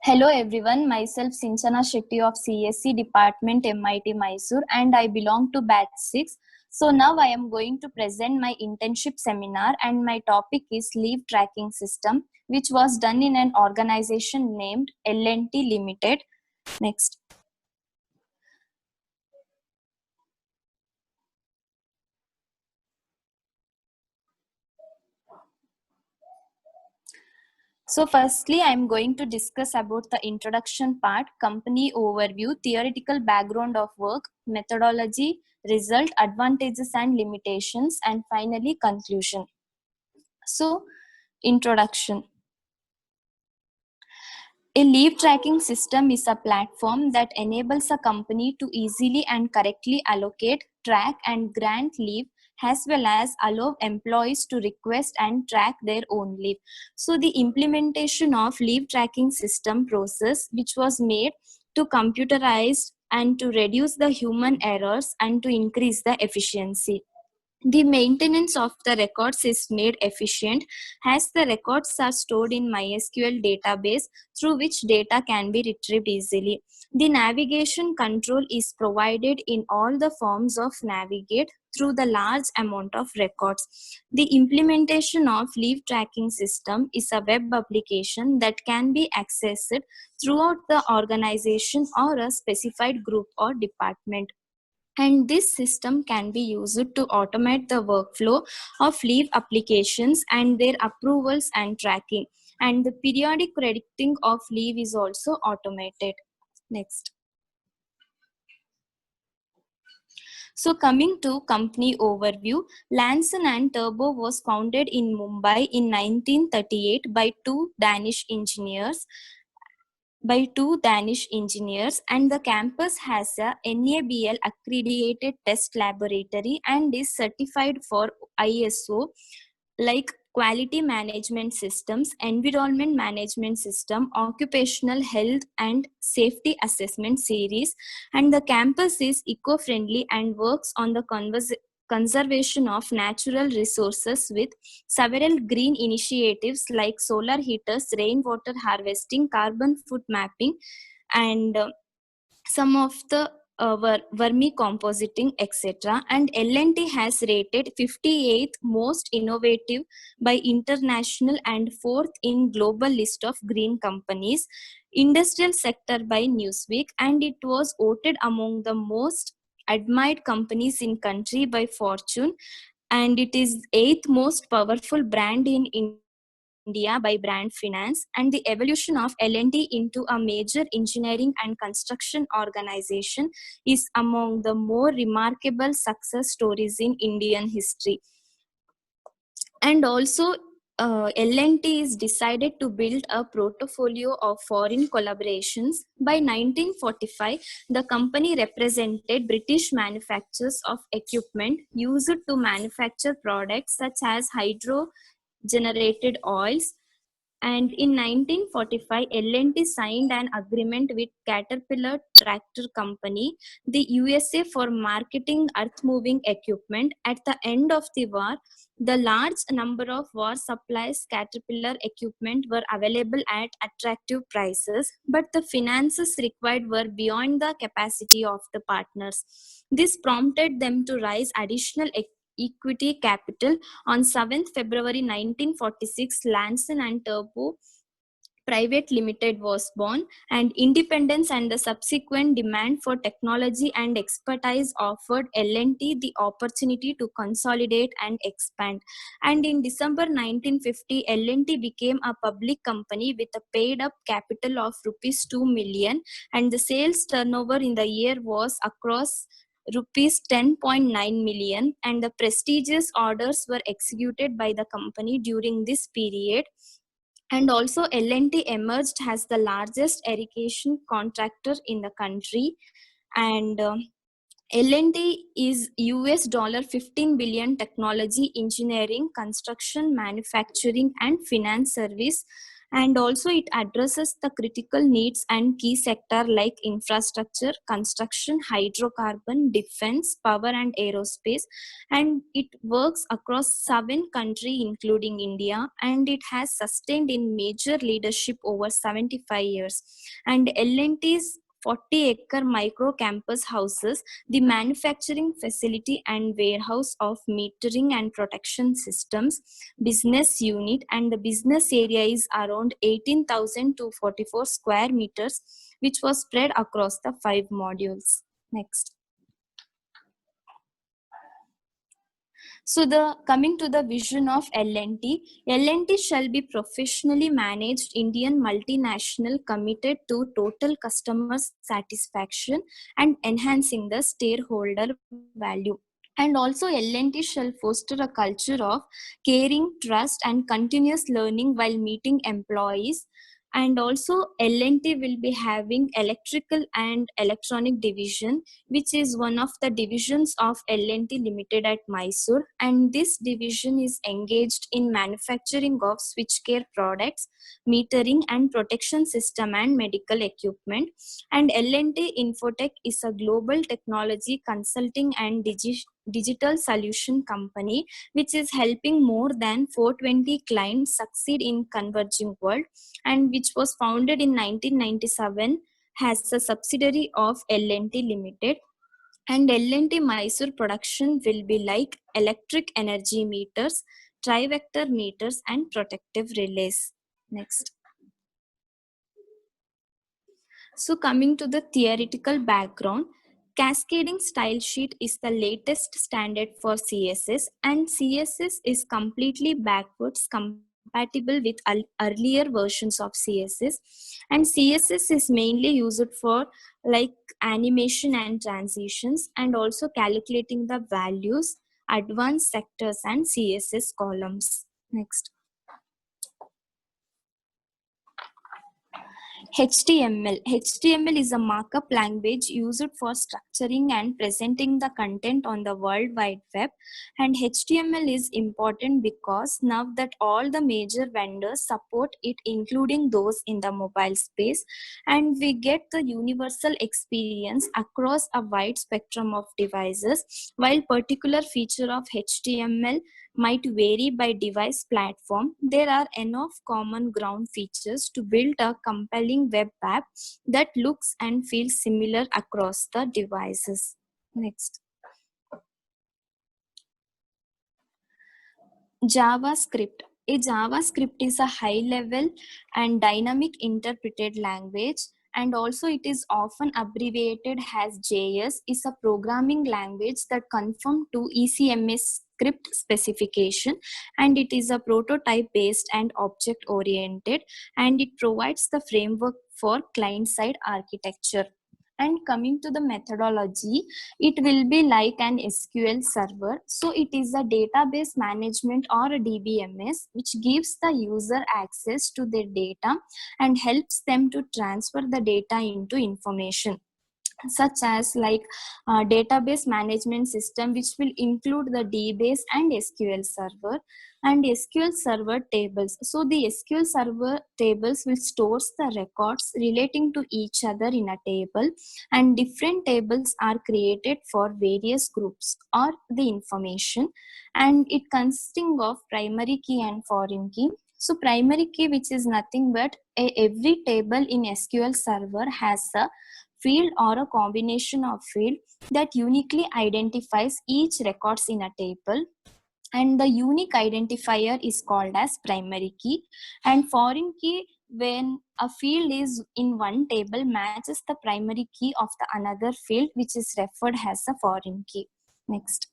Hello everyone, myself Sinchana Shetty of CSC Department MIT Mysore and I belong to batch 6. So now I am going to present my internship seminar and my topic is leave tracking system which was done in an organization named L&T Limited. Next. So firstly, I am going to discuss about the introduction part, company overview, theoretical background of work, methodology, result, advantages and limitations, and finally conclusion. So, introduction. A leave tracking system is a platform that enables a company to easily and correctly allocate, track and grant leave as well as allow employees to request and track their own leave. So the implementation of leave tracking system process which was made to computerize and to reduce the human errors and to increase the efficiency. The maintenance of the records is made efficient as the records are stored in MySQL database through which data can be retrieved easily. The navigation control is provided in all the forms of navigate through the large amount of records. The implementation of leave tracking system is a web application that can be accessed throughout the organization or a specified group or department. And this system can be used to automate the workflow of leave applications and their approvals and tracking. And the periodic crediting of leave is also automated. Next. So coming to company overview, Lanson and Turbo was founded in Mumbai in 1938 by two Danish engineers and the campus has a NABL accredited test laboratory and is certified for ISO like quality management systems, environment management system, occupational health and safety assessment series, and the campus is eco-friendly and works on the conservation of natural resources with several green initiatives like solar heaters, rainwater harvesting, carbon foot mapping, and some of the vermicompositing, etc. And L&T has rated 58th most innovative by international and 4th in global list of green companies, industrial sector by Newsweek, and it was voted among the most admired companies in country by Fortune, and it is 8th most powerful brand in India by Brand Finance, and the evolution of L&T into a major engineering and construction organization is among the more remarkable success stories in Indian history. And also L&T is decided to build a portfolio of foreign collaborations. By 1945, the company represented British manufacturers of equipment used to manufacture products such as hydro-generated oils. And in 1945, L&T signed an agreement with Caterpillar Tractor Company, the USA, for marketing earth-moving equipment. At the end of the war, the large number of war supplies Caterpillar equipment were available at attractive prices, but the finances required were beyond the capacity of the partners. This prompted them to raise additional equity capital. On 7th February 1946, Lanson and Turbo Private Limited was born, and independence and the subsequent demand for technology and expertise offered L&T the opportunity to consolidate and expand. And in December 1950, L&T became a public company with a paid-up capital of rupees 2 million, and the sales turnover in the year was across rupees 10.9 million, and the prestigious orders were executed by the company during this period. And also L&T emerged as the largest irrigation contractor in the country, and L&T is US $15 billion technology, engineering, construction, manufacturing and finance service, And also it addresses the critical needs and key sector like infrastructure, construction, hydrocarbon, defense, power and aerospace. And it works across 7 countries including India, and it has sustained in major leadership over 75 years. And L&T's 40-acre micro campus houses the manufacturing facility and warehouse of metering and protection systems business unit, and the business area is around 18,244 square meters, which was spread across the 5 modules. Next. So the coming to the vision of L&T, L&T shall be professionally managed Indian multinational committed to total customer satisfaction and enhancing the stakeholder value. And also L&T shall foster a culture of caring, trust and continuous learning while meeting employees. And also L&T will be having electrical and electronic division, which is one of the divisions of L&T Limited at Mysore. And this division is engaged in manufacturing of switchgear products, metering and protection system and medical equipment. And L&T Infotech is a global technology consulting and digital solution company, which is helping more than 420 clients succeed in converging world, and which was founded in 1997 has a subsidiary of L&T Limited. And L&T Mysore production will be like electric energy meters, tri-vector meters and protective relays. Next. So coming to the theoretical background, cascading style sheet is the latest standard for CSS, and CSS is completely backwards compatible with earlier versions of CSS. And CSS is mainly used for like animation and transitions, and also calculating the values, advanced sectors and CSS columns. Next. HTML. HTML is a markup language used for structuring and presenting the content on the World Wide Web. And HTML is important because now that all the major vendors support it, including those in the mobile space, and we get the universal experience across a wide spectrum of devices. While particular feature of HTML might vary by device platform, there are enough common ground features to build a compelling web app that looks and feels similar across the devices. Next. JavaScript. A JavaScript is a high-level and dynamic interpreted language, and also it is often abbreviated as JS, is a programming language that conforms to ECMS script specification, and it is a prototype based and object oriented, and it provides the framework for client-side architecture. And coming to the methodology, it will be like an SQL server. So it is a database management or a DBMS, which gives the user access to their data and helps them to transfer the data into information, such as like database management system, which will include the DBase and SQL server. And SQL server tables, so the SQL server tables will store the records relating to each other in a table, and different tables are created for various groups or the information, and it consisting of primary key and foreign key. So primary key, which is nothing but every table in SQL server has a field or a combination of field that uniquely identifies each records in a table, and the unique identifier is called as primary key. And foreign key, when a field is in one table matches the primary key of the another field, which is referred as a foreign key. Next.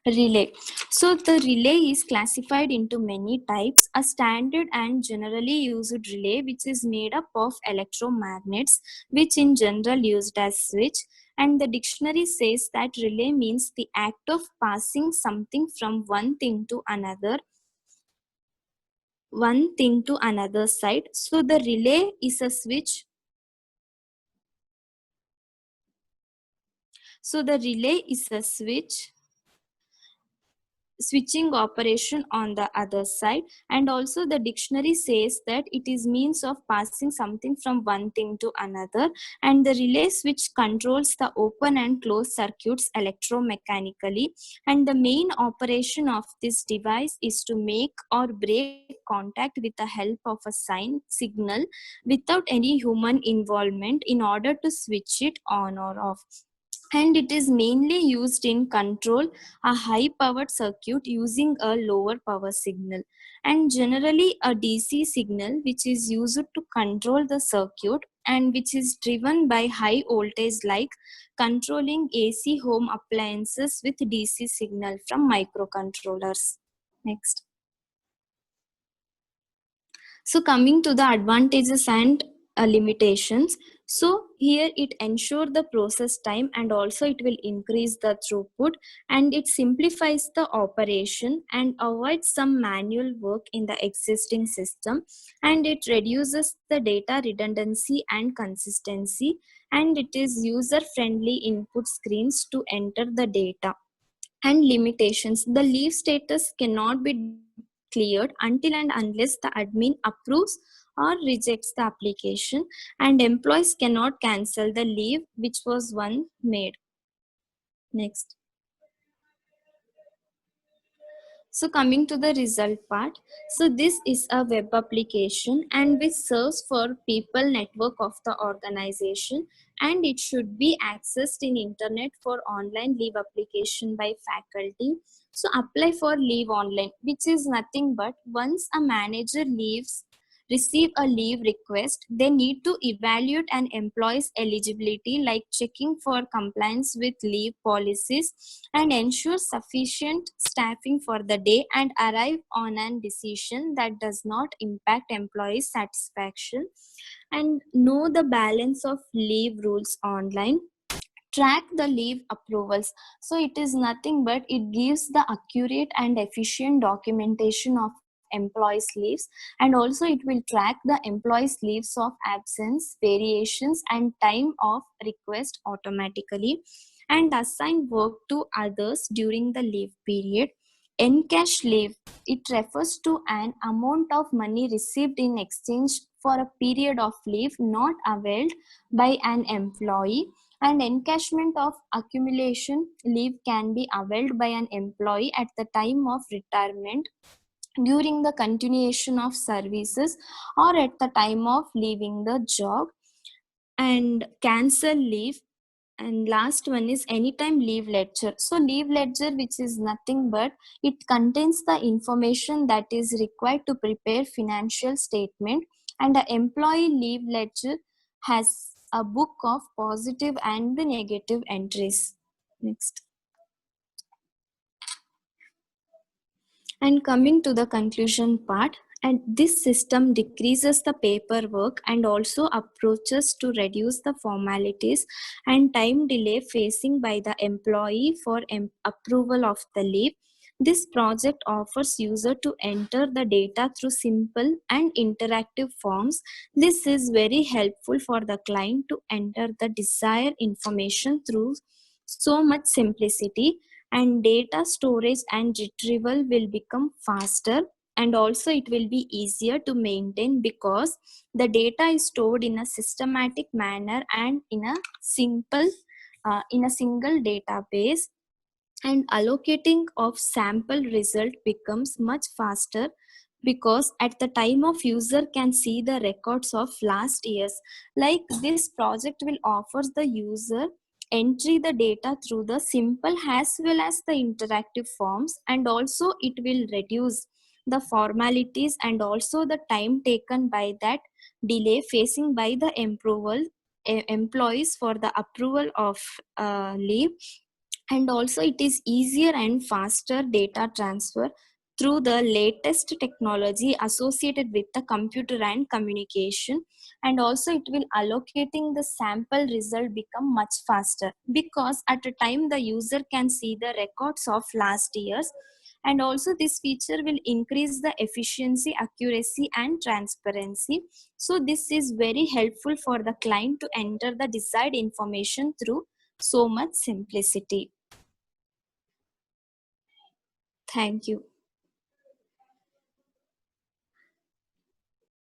Relay. So the relay is classified into many types. A standard and generally used relay, which is made up of electromagnets, which in general used as switch. And the dictionary says that relay means the act of passing something from one thing to another side. So the relay is a switch. So the relay is a switch switching operation on the other side. And also the dictionary says that it is means of passing something from one thing to another. And the relay switch controls the open and closed circuits electromechanically, and the main operation of this device is to make or break contact with the help of a signal without any human involvement in order to switch it on or off. And it is mainly used in control a high powered circuit using a lower power signal. And generally a DC signal which is used to control the circuit and which is driven by high voltage, like controlling AC home appliances with DC signal from microcontrollers. Next. So coming to the advantages and limitations. So here it ensures the process time, and also it will increase the throughput, and it simplifies the operation and avoids some manual work in the existing system, and it reduces the data redundancy and consistency, and it is user friendly input screens to enter the data. And limitations: the leave status cannot be cleared until and unless the admin approves or rejects the application, and employees cannot cancel the leave which was one made. Next. So coming to the result part, so this is a web application and which serves for people network of the organization, and it should be accessed in internet for online leave application by faculty. So apply for leave online, which is nothing but once a manager leaves receive a leave request, they need to evaluate an employee's eligibility, like checking for compliance with leave policies, and ensure sufficient staffing for the day, and arrive on a decision that does not impact employee satisfaction. And know the balance of leave rules online. Track the leave approvals. So it is nothing but it gives the accurate and efficient documentation of employees leaves, and also it will track the employees leaves of absence, variations, and time of request automatically, and assign work to others during the leave period. Encash leave, it refers to an amount of money received in exchange for a period of leave not availed by an employee. And encashment of accumulation leave can be availed by an employee at the time of retirement, during the continuation of services, or at the time of leaving the job. And cancel leave, and last one is anytime leave ledger. So leave ledger, which is nothing but it contains the information that is required to prepare financial statement, and the employee leave ledger has a book of positive and the negative entries. Next. And coming to the conclusion part, and this system decreases the paperwork and also approaches to reduce the formalities and time delay facing by the employee for approval of the leave. This project offers user to enter the data through simple and interactive forms. This is very helpful for the client to enter the desired information through so much simplicity, and data storage and retrieval will become faster, and also it will be easier to maintain because the data is stored in a systematic manner and in a single database. And allocating of sample result becomes much faster because at the time of user can see the records of last years. Like this project will offers the user entry the data through the simple as well as the interactive forms, and also it will reduce the formalities and also the time taken by that delay facing by the employees for the approval of leave. And also it is easier and faster data transfer through the latest technology associated with the computer and communication. And also it will allocating the sample result become much faster because at a time the user can see the records of last years. And also this feature will increase the efficiency, accuracy, and transparency. So this is very helpful for the client to enter the desired information through so much simplicity. Thank you.